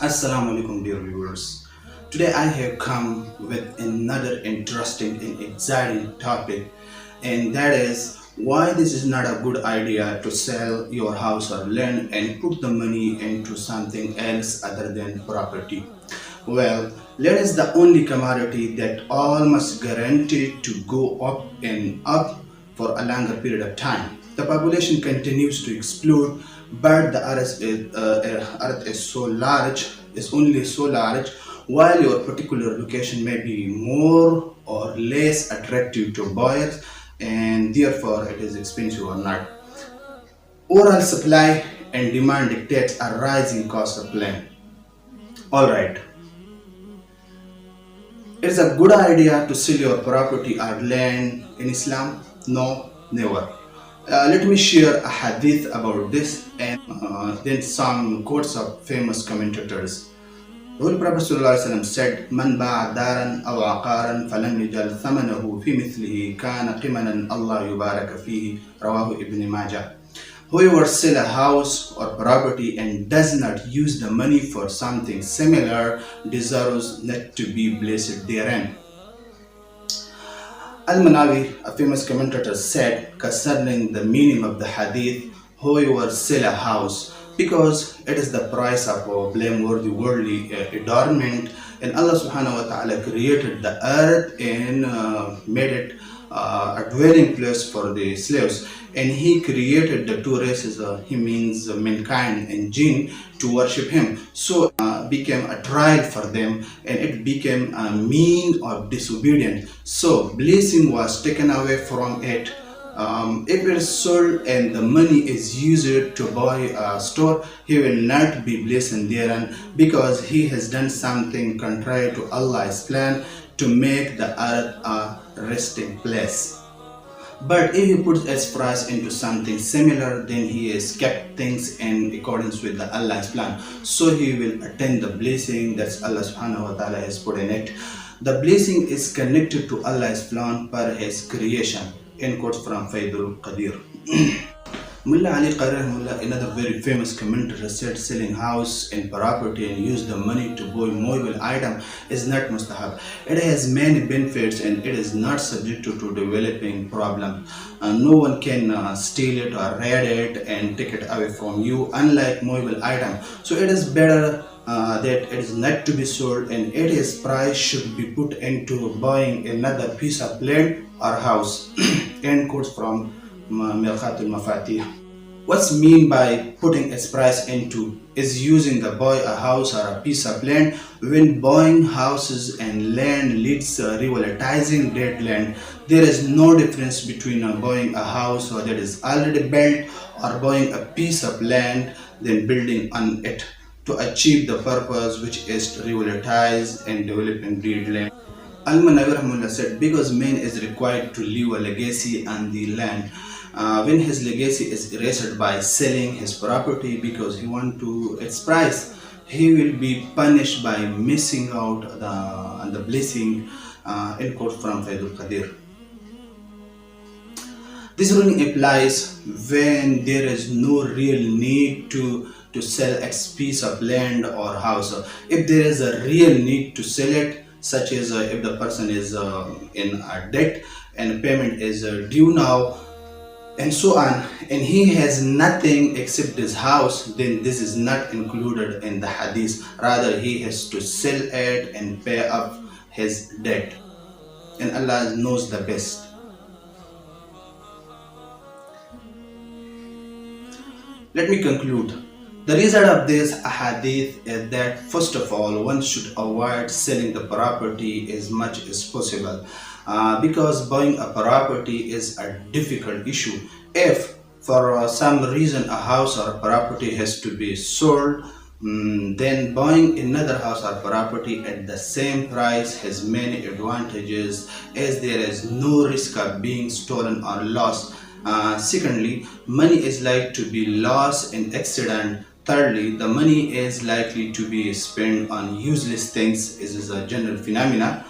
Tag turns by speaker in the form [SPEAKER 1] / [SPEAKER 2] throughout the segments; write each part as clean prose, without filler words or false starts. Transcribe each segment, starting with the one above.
[SPEAKER 1] Assalamu alaikum, dear viewers. Today I have come with another interesting and exciting topic, and that is why this is not a good idea to sell your house or land and put the money into something else other than property. Well, land is the only commodity that all must guarantee to go up and up for a longer period of time. The population continues to explode, but the earth is so large, is only so large, while your particular location may be more or less attractive to buyers, and therefore it is expensive or not. Overall supply and demand dictates a rising cost of land. Alright, it's a good idea to sell your property or land in Islam? No, never. Let me share a hadith about this and then some quotes of famous commentators. The Holy Prophet ﷺ said, "Man ba'a daran aw aqaran falam yajal thamanahu fi mithlihi kana qimanan Allah yubaraka fihi." Rawahu Ibn Mاجه. Whoever sell a house or property and does not use the money for something similar deserves not to be blessed therein. Al-Manawi, a famous commentator, said concerning the meaning of the hadith, whoever sell a house, because it is the price of a blameworthy worldly adornment, and Allah subhanahu wa ta'ala created the earth and made it a dwelling place for the slaves, and he created the two races, he means mankind and jinn, to worship him. So became a trial for them, and it became a mean of disobedience. So blessing was taken away from it. If it is sold and the money is used to buy a store, he will not be blessed therein, because he has done something contrary to Allah's plan to make the earth a resting place. But if he puts his price into something similar, then he has kept things in accordance with the Allah's plan. So he will attain the blessing that Allah subhanahu wa ta'ala has put in it. The blessing is connected to Allah's plan per his creation. In quotes from Faidul Qadir. Mullah Ali Qarahullah, another very famous commentator, said selling house and property and use the money to buy movable item is not mustahab. It has many benefits and it is not subject to developing problem. No one can steal it or raid it and take it away from you, unlike movable item. So it is better that it is not to be sold, and its price should be put into buying another piece of land or house. End quotes from Mirqatul Mafatih. What's mean by putting its price into is using the buy a house or a piece of land. When buying houses and land leads revitalizing that land, there is no difference between buying a house that is already built or buying a piece of land then building on it to achieve the purpose, which is to revitalize and developing that land. Al-Manawi said, because man is required to leave a legacy on the land, when his legacy is erased by selling his property because he wants to its price, he will be punished by missing out on the blessing. In quote from Faidul Qadir. This ruling applies when there is no real need to sell a piece of land or house. If there is a real need to sell it, such as if the person is in a debt and payment is due now, and so on, and he has nothing except his house, then this is not included in the hadith. Rather, he has to sell it and pay up his debt, and Allah knows the best. Let me conclude. The result of this hadith is that, first of all, one should avoid selling the property as much as possible, because buying a property is a difficult issue. If for some reason a house or a property has to be sold, then buying another house or property at the same price has many advantages, as there is no risk of being stolen or lost. Secondly, money is likely to be lost in accident. Thirdly, the money is likely to be spent on useless things. This is a general phenomena.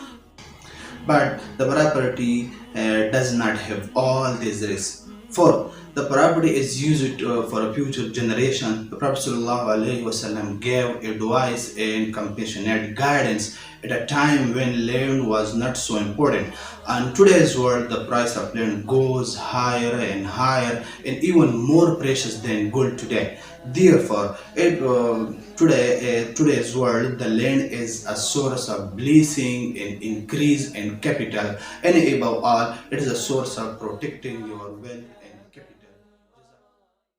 [SPEAKER 1] But the property does not have all these risks. Fourth, The property is used for a future generation. The Prophet ﷺ gave advice and compassionate guidance at a time when land was not so important. In today's world, the price of land goes higher and higher and even more precious than gold today. Therefore, today's world, the land is a source of blessing and increase in capital, and above all, it is a source of protecting your wealth.